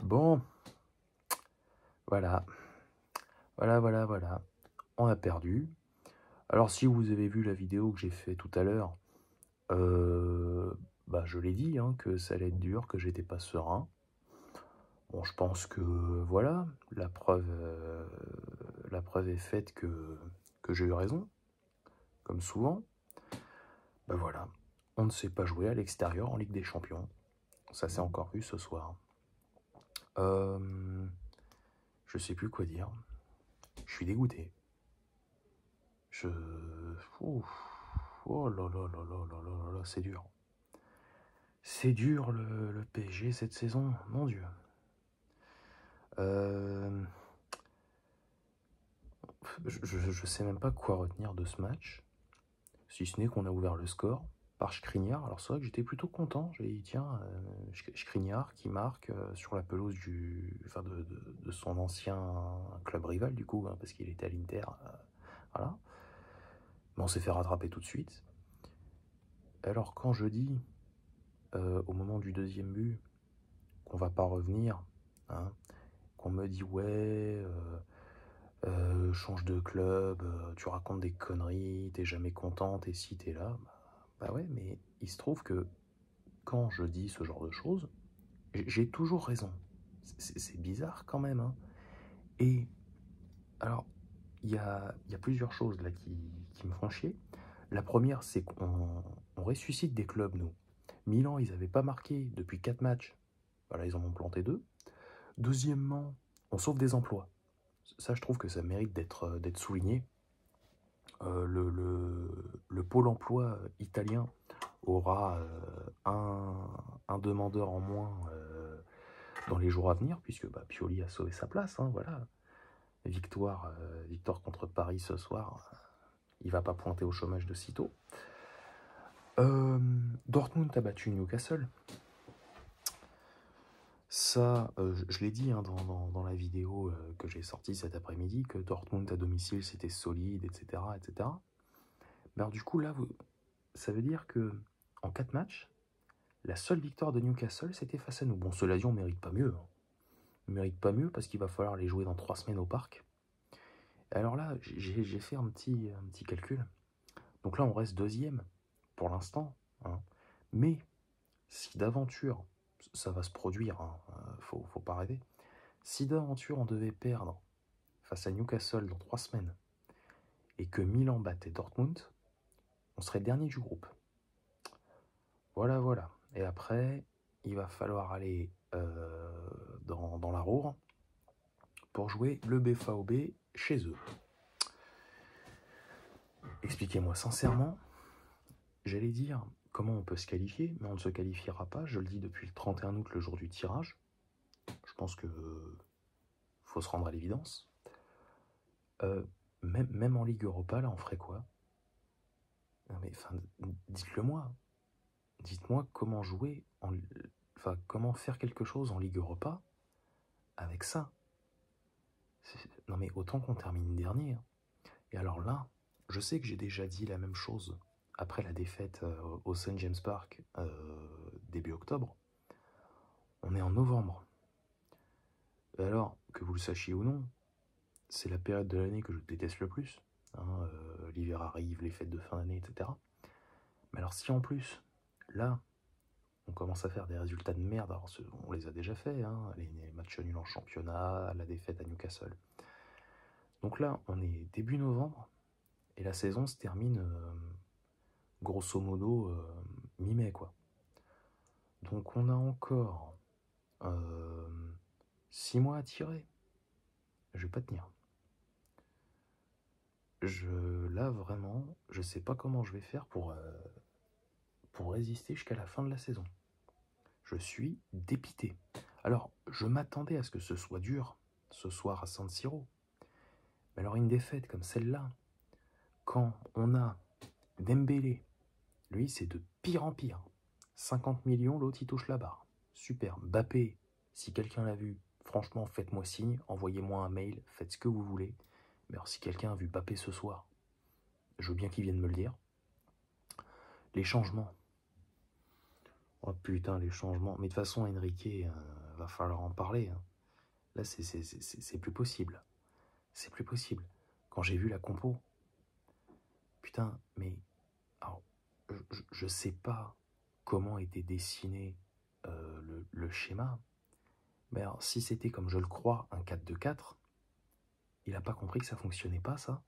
Bon, voilà. Voilà. On a perdu. Alors, si vous avez vu la vidéo que j'ai fait tout à l'heure, je l'ai dit, hein, que ça allait être dur, que j'étais pas serein. Bon, je pense que, voilà, la preuve est faite que j'ai eu raison, comme souvent. Ben voilà, on ne sait pas jouer à l'extérieur en Ligue des Champions. Ça s'est encore vu ce soir. Je sais plus quoi dire. Je suis dégoûté. Ouf. Oh là là là là là là là, c'est dur. C'est dur le PSG cette saison, mon Dieu. Je sais même pas quoi retenir de ce match, si ce n'est qu'on a ouvert le score par Skriniar. Alors c'est vrai que j'étais plutôt content. J'ai dit tiens, Skriniar qui marque sur la pelouse de son ancien club rival du coup, hein, parce qu'il était à l'Inter. Voilà. Mais on s'est fait rattraper tout de suite. Alors quand je dis au moment du deuxième but qu'on va pas revenir, hein, qu'on me dit ouais, change de club, tu racontes des conneries, t'es jamais content, t'es ci, t'es là, bah ouais, mais il se trouve que quand je dis ce genre de choses, j'ai toujours raison. C'est bizarre quand même, hein. Et alors, il y a plusieurs choses là qui me font chier. La première, c'est qu'on ressuscite des clubs, nous. Milan, ils n'avaient pas marqué depuis 4 matchs. Voilà, ils en ont planté 2. Deuxièmement, on sauve des emplois. Ça, je trouve que ça mérite d'être souligné. Le pôle emploi italien aura un demandeur en moins dans les jours à venir, puisque Pioli a sauvé sa place. Hein, voilà. Victoire contre Paris ce soir. Il va pas pointer au chômage de sitôt. Dortmund a battu Newcastle. Ça, je l'ai dit hein, dans la vidéo que j'ai sortie cet après-midi, que Dortmund à domicile c'était solide, etc. etc. Mais alors du coup là, ça veut dire que en 4 matchs, la seule victoire de Newcastle c'était face à nous. Bon, cela dit, on mérite pas mieux. Hein. On mérite pas mieux parce qu'il va falloir les jouer dans 3 semaines au parc. Alors là, j'ai fait un petit calcul. Donc là, on reste deuxième pour l'instant. Hein. Mais si d'aventure, ça va se produire, hein, faut pas rêver. Si d'aventure on devait perdre face à Newcastle dans 3 semaines et que Milan battait Dortmund, on serait dernier du groupe. Voilà. Et après, il va falloir aller dans la Ruhr pour jouer le BVB chez eux. Expliquez-moi sincèrement, j'allais dire comment on peut se qualifier, mais on ne se qualifiera pas, je le dis depuis le 31 août, le jour du tirage. Je pense que faut se rendre à l'évidence. Même en Ligue Europa, là, on ferait quoi? Non mais, enfin, dites-le moi. Dites-moi comment jouer, comment faire quelque chose en Ligue Europa avec ça. Non mais autant qu'on termine dernier. Hein. Et alors là, je sais que j'ai déjà dit la même chose après la défaite au St. James Park début octobre. On est en novembre. Et alors, que vous le sachiez ou non, c'est la période de l'année que je déteste le plus. Hein, l'hiver arrive, les fêtes de fin d'année, etc. Mais alors si en plus, là, on commence à faire des résultats de merde, alors on les a déjà fait, hein, les matchs nuls en championnat, la défaite à Newcastle. Donc là, on est début novembre, et la saison se termine grosso modo mi-mai, quoi. Donc on a encore 6 mois à tirer. Je vais pas tenir. Là, vraiment, je sais pas comment je vais faire pour résister jusqu'à la fin de la saison. Je suis dépité. Alors, je m'attendais à ce que ce soit dur ce soir à San Siro. Mais alors, une défaite comme celle-là, quand on a Dembélé, lui, c'est de pire en pire. 50 millions, l'autre, il touche la barre. Super. Mbappé, si quelqu'un l'a vu, franchement, faites-moi signe, envoyez-moi un mail, faites ce que vous voulez. Mais alors, si quelqu'un a vu Mbappé ce soir, je veux bien qu'il vienne me le dire. Les changements. Oh putain, les changements. Mais de toute façon, Enrique, va falloir en parler, hein. Là, c'est plus possible. C'est plus possible. Quand j'ai vu la compo, putain, mais alors, je sais pas comment était dessiné le schéma, mais alors, si c'était comme je le crois, un 4-2-4, il a pas compris que ça fonctionnait pas, ça.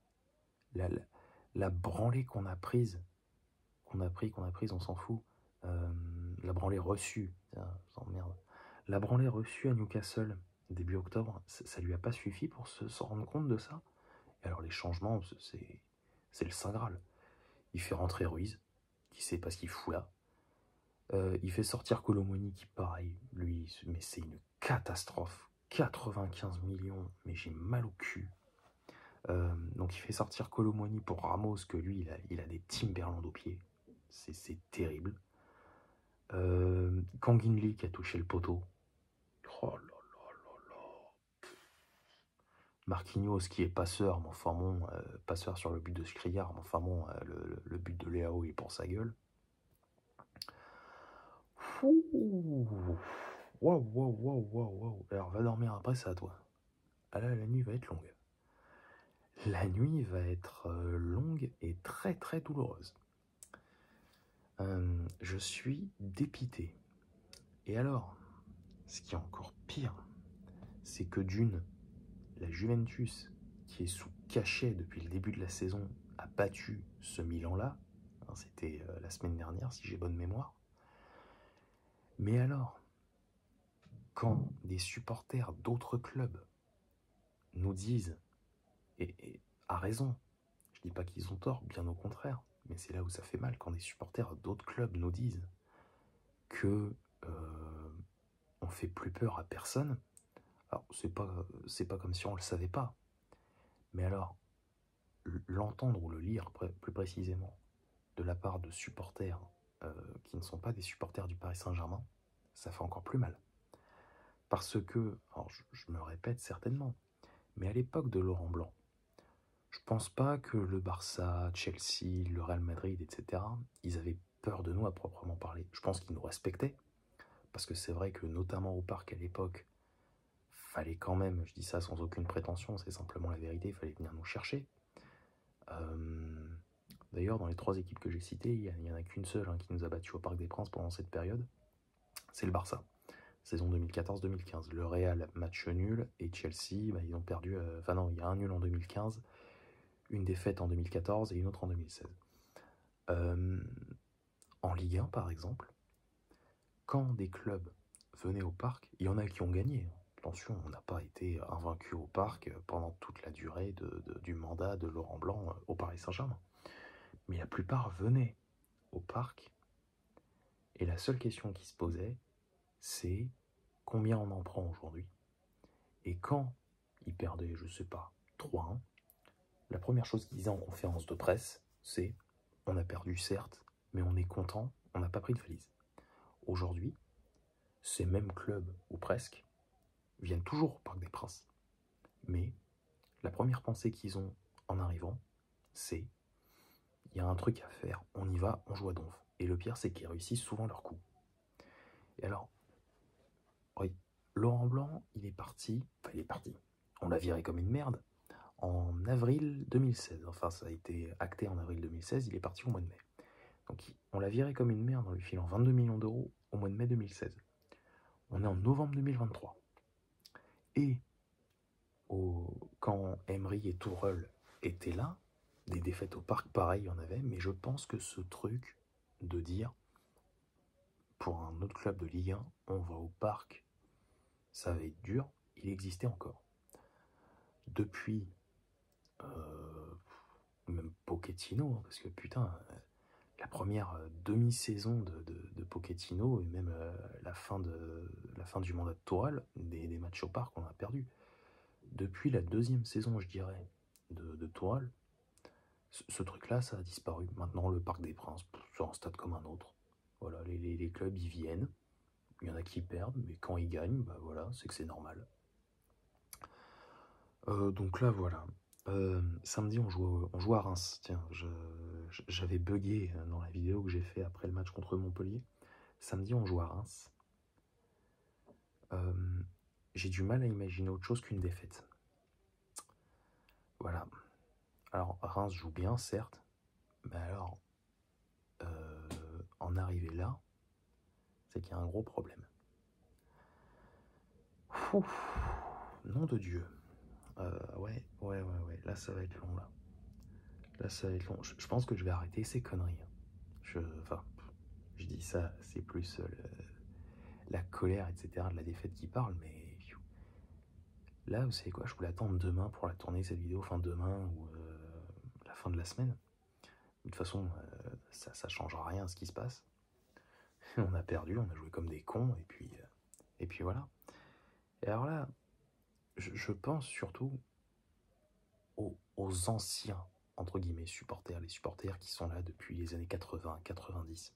La branlée qu'on a prise, on s'en fout. La branlée reçue, ça m'emmerde. La branlée reçue à Newcastle début octobre, ça lui a pas suffi pour se rendre compte de ça. Et alors les changements, c'est le Saint Graal. Il fait rentrer Ruiz, qui sait pas ce qu'il fout là. Il fait sortir Colomoni, qui pareil, lui, mais c'est une catastrophe. 95 millions, mais j'ai mal au cul. Donc il fait sortir Colomoni pour Ramos, que lui, il a des Timberland aux pieds. C'est terrible. Kanginli qui a touché le poteau. Oh là là là là. Marquinhos qui est passeur, mais enfin bon, passeur sur le but de Skriniar, mais enfin bon, le but de Léao il est pour sa gueule. Ouh. Waouh, waouh, waouh, waouh, waouh. Alors va dormir après, c'est à toi. Ah là, la nuit va être longue. La nuit va être longue et très très douloureuse. Je suis dépité. Et alors, ce qui est encore pire, c'est que d'une, la Juventus, qui est sous cachet depuis le début de la saison, a battu ce Milan-là. C'était la semaine dernière, si j'ai bonne mémoire. Mais alors, quand des supporters d'autres clubs nous disent, et à raison, je dis pas qu'ils ont tort, bien au contraire, mais c'est là où ça fait mal, quand des supporters d'autres clubs nous disent que on fait plus peur à personne. Alors c'est pas comme si on le savait pas, mais alors l'entendre ou le lire plus précisément de la part de supporters qui ne sont pas des supporters du Paris Saint-Germain, ça fait encore plus mal. Parce que, alors je me répète certainement, mais à l'époque de Laurent Blanc, je pense pas que le Barça, Chelsea, le Real Madrid, etc., ils avaient peur de nous à proprement parler. Je pense qu'ils nous respectaient, parce que c'est vrai que notamment au parc à l'époque, fallait quand même, je dis ça sans aucune prétention, c'est simplement la vérité, il fallait venir nous chercher. D'ailleurs, dans les 3 équipes que j'ai citées, il n'y en a qu'une seule qui nous a battus au Parc des Princes pendant cette période, c'est le Barça. Saison 2014-2015. Le Real, match nul, et Chelsea, ils ont perdu... Enfin non, il y a un nul en 2015, une défaite en 2014 et une autre en 2016. En Ligue 1, par exemple, quand des clubs venaient au Parc, il y en a qui ont gagné. Attention, on n'a pas été invaincu au Parc pendant toute la durée du mandat de Laurent Blanc au Paris Saint-Germain. Mais la plupart venaient au Parc, et la seule question qui se posait, c'est combien on en prend aujourd'hui. Et quand ils perdaient, je sais pas, 3-1, la première chose qu'ils disaient en conférence de presse, c'est on a perdu certes, mais on est content, on n'a pas pris de valise. Aujourd'hui, ces mêmes clubs, ou presque, viennent toujours au Parc des Princes. Mais la première pensée qu'ils ont en arrivant, c'est il y a un truc à faire, on y va, on joue à donf. Et le pire, c'est qu'ils réussissent souvent leur coup. Et alors, oui, Laurent Blanc, il est parti, on l'a viré comme une merde, en avril 2016. Enfin, ça a été acté en avril 2016, il est parti au mois de mai. Donc, on l'a viré comme une merde en lui filant 22 millions d'euros au mois de mai 2016. On est en novembre 2023. Et quand Emery et Tourelle étaient là, des défaites au parc, pareil, il y en avait, mais je pense que ce truc de dire, pour un autre club de Ligue 1, on va au parc, ça va être dur, il existait encore. Depuis, même Pochettino, parce que putain, la première demi-saison de Pochettino, et même la fin du mandat de Tourelle, des matchs au parc, on a perdu. Depuis la deuxième saison, je dirais, de Tourelle, ce truc-là, ça a disparu. Maintenant, le Parc des Princes, c'est un stade comme un autre. Voilà, les clubs, ils viennent. Il y en a qui perdent, mais quand ils gagnent, bah voilà, c'est que c'est normal. Donc là, voilà. Samedi, on joue à Reims. Tiens, j'avais bugué dans la vidéo que j'ai fait après le match contre Montpellier. Samedi, on joue à Reims. j'ai du mal à imaginer autre chose qu'une défaite. Voilà. Alors, Reims joue bien, certes, mais alors, en arriver là, c'est qu'il y a un gros problème. Ouf, nom de Dieu. Ouais, là ça va être long, là. Là ça va être long. Je pense que je vais arrêter ces conneries. Enfin, je dis ça, c'est plus la colère, etc., de la défaite qui parle, mais là, vous savez quoi, je voulais attendre demain pour la tourner, cette vidéo, enfin demain ou la fin de la semaine. De toute façon, ça changera rien à ce qui se passe. On a perdu, on a joué comme des cons, et puis voilà. Et alors là, je pense surtout aux anciens, entre guillemets, supporters, les supporters qui sont là depuis les années 80, 90.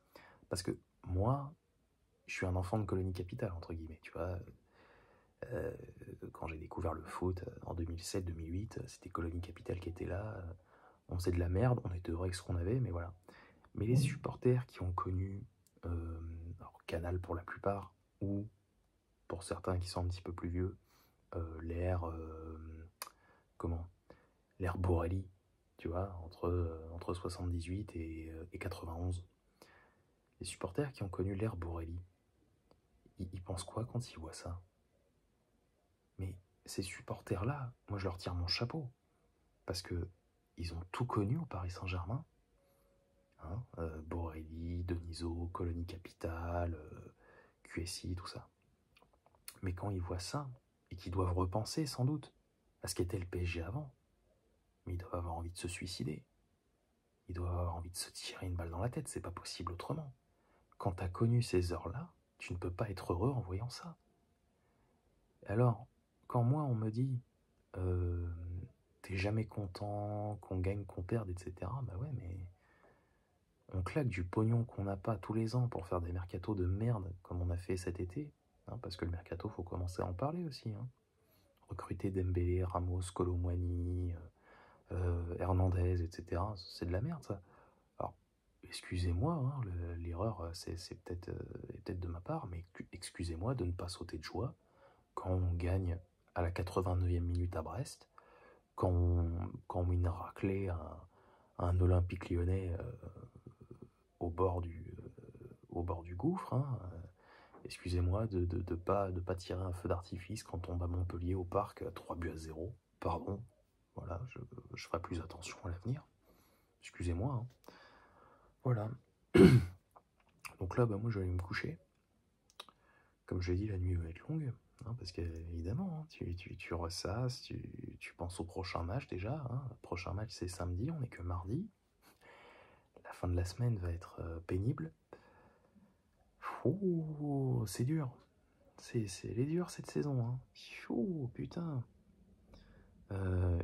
Parce que moi, je suis un enfant de colonie capitale, entre guillemets, tu vois. Quand j'ai découvert le foot en 2007-2008, c'était Colonie Capitale qui était là. On faisait de la merde, on était heureux avec ce qu'on avait, mais voilà. Mais les supporters qui ont connu alors Canal pour la plupart, ou pour certains qui sont un petit peu plus vieux, l'ère l'ère Borelli, tu vois, entre 78 et 91. Les supporters qui ont connu l'ère Borelli, ils pensent quoi quand ils voient ça? Mais ces supporters-là, moi je leur tire mon chapeau, parce que ils ont tout connu au Paris Saint-Germain. Hein, Borelli, Denisot, Colonie Capitale, QSI, tout ça. Mais quand ils voient ça, et qu'ils doivent repenser sans doute à ce qu'était le PSG avant, mais ils doivent avoir envie de se suicider. Ils doivent avoir envie de se tirer une balle dans la tête, c'est pas possible autrement. Quand tu as connu ces heures-là, tu ne peux pas être heureux en voyant ça. Alors, quand moi on me dit t'es jamais content, qu'on gagne, qu'on perde, etc., bah ouais, mais on claque du pognon qu'on n'a pas tous les ans pour faire des mercatos de merde comme on a fait cet été, hein, parce que le mercato, faut commencer à en parler aussi. Hein. Recruter Dembélé, Ramos, Kolo Muani, Hernandez, etc., c'est de la merde ça. Alors, excusez-moi, hein, l'erreur c'est peut-être de ma part, mais excusez-moi de ne pas sauter de joie quand on gagne à la 89e minute à Brest, quand on met une raclée à un Olympique Lyonnais au bord du gouffre. Hein. Excusez-moi de pas tirer un feu d'artifice quand on bat Montpellier au parc 3-0. Pardon. Voilà, je ferai plus attention à l'avenir. Excusez-moi. Hein. Voilà. Donc là, moi, je vais aller me coucher. Comme je l'ai dit, la nuit va être longue. Hein, parce qu'évidemment, hein, tu ressasses, tu penses au prochain match déjà. Hein. Le prochain match, c'est samedi, on n'est que mardi. La fin de la semaine va être pénible. Oh, c'est dur. Elle est dure cette saison. Hein. Oh, putain.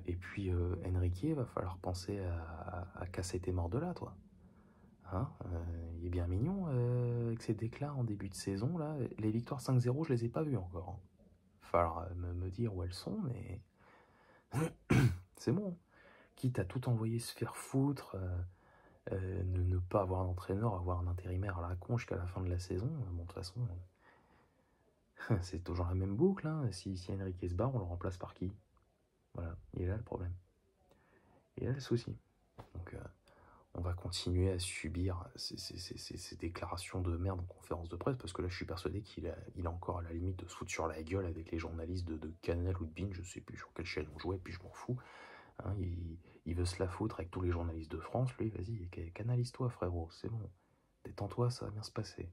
Et puis, Enrique, va falloir penser à casser tes morts de là, toi. Hein, il est bien mignon avec ses déclats en début de saison. Là. Les victoires 5-0, je les ai pas vues encore. Hein. Falloir me dire où elles sont, mais c'est bon. Quitte à tout envoyer se faire foutre, ne pas avoir d'entraîneur, avoir un intérimaire à la con jusqu'à la fin de la saison. Bon, de toute façon, c'est toujours la même boucle. Hein. Si Enrique se barre, on le remplace par qui? Voilà, il est là le problème. Il est là le souci. Donc, on va continuer à subir ces déclarations de merde en conférence de presse, parce que là, je suis persuadé qu'il a encore à la limite de se foutre sur la gueule avec les journalistes de Canal ou de Binge, je sais plus sur quelle chaîne on jouait, puis je m'en fous. Hein, il veut se la foutre avec tous les journalistes de France. Lui, vas-y, canalise-toi, frérot, c'est bon. Détends-toi, ça va bien se passer.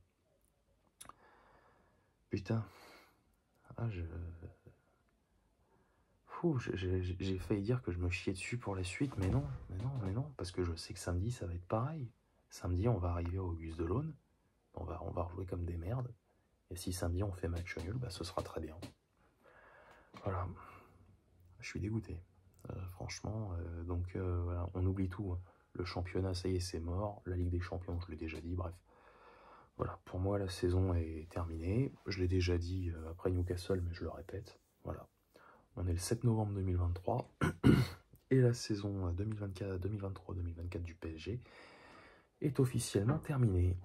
Putain. Ah, j'ai failli dire que je me chiais dessus pour la suite, mais non, parce que je sais que samedi, ça va être pareil. Samedi, on va arriver au Auguste Delaune, on va rejouer comme des merdes, et si samedi on fait match nul, bah ce sera très bien. Voilà, je suis dégoûté, franchement, donc voilà, on oublie tout. Hein. Le championnat, ça y est, c'est mort, la Ligue des Champions, je l'ai déjà dit, bref. Voilà, pour moi, la saison est terminée, je l'ai déjà dit après Newcastle, mais je le répète, voilà. On est le 7 novembre 2023 et la saison 2023-2024 du PSG est officiellement terminée.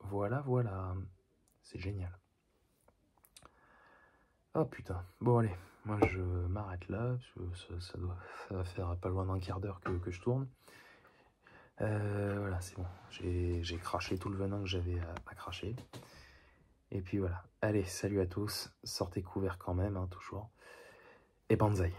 Voilà, c'est génial. Ah putain, bon allez, moi je m'arrête là, parce que ça va faire pas loin d'un quart d'heure que je tourne. Voilà, c'est bon, j'ai craché tout le venin que j'avais à cracher. Et puis voilà, allez, salut à tous, sortez couverts quand même, hein, toujours. Et banzai.